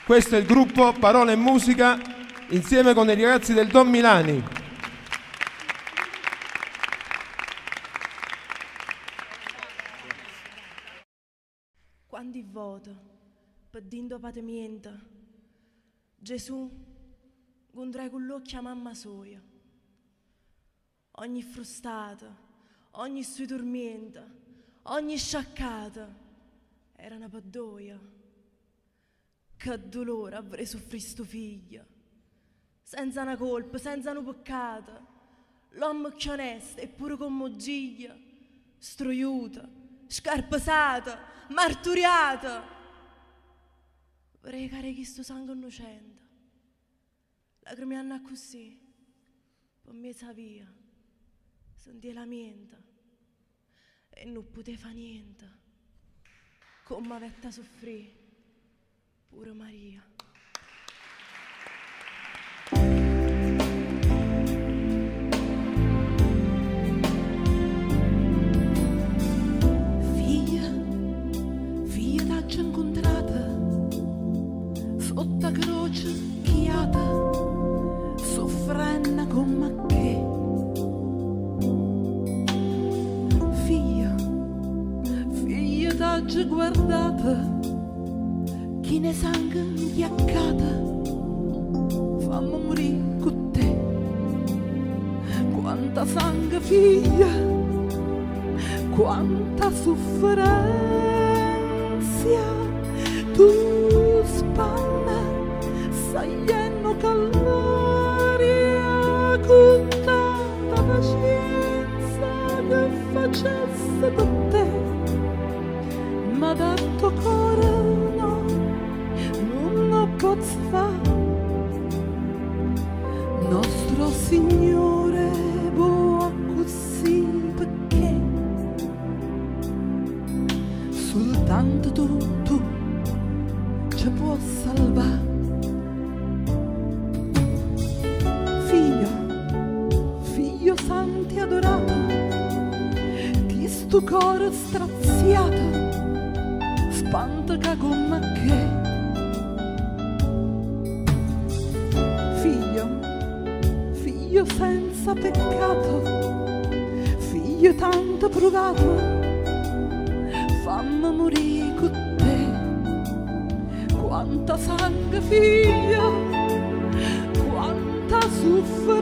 Questo è il gruppo Parole e Musica insieme con i ragazzi del Don Milani. Quando voto per dindo patemiento, Gesù incontrai con l'occhio a mamma soia. Ogni frustata, ogni sui tormento, ogni sciaccata era una paddoia. Che dolore avrei soffrito sto figlio, senza una colpa, senza un peccato, l'uomo che onesto e pure con mogiglia, stroiuta, scarpesata, marturiata. Pregare che sto sangue innocente, lacrime hanno così, per me sa via, sentì la mente e non poteva niente, come aveva soffrire pure Maria. Figlia t'aggia incontrata sotto croce chiata, soffrendo come che. Figlia t'aggia guardata, chi ne sangue inchiaccata, fammi morire con te. Quanta sangue figlia, quanta sofferenza, tu spanna, saienno calvaria, con tanta pazienza che facesse per te, ma dato cuore posso fare. Nostro Signore buono così, perché soltanto tu ci puoi salvare. Figlio santo e adorato, chi sto cuore straziato spanta che come che. Figlio senza peccato, figlio tanto provato, fammi morire con te. Quanta sangue figlia, quanta sofferenza,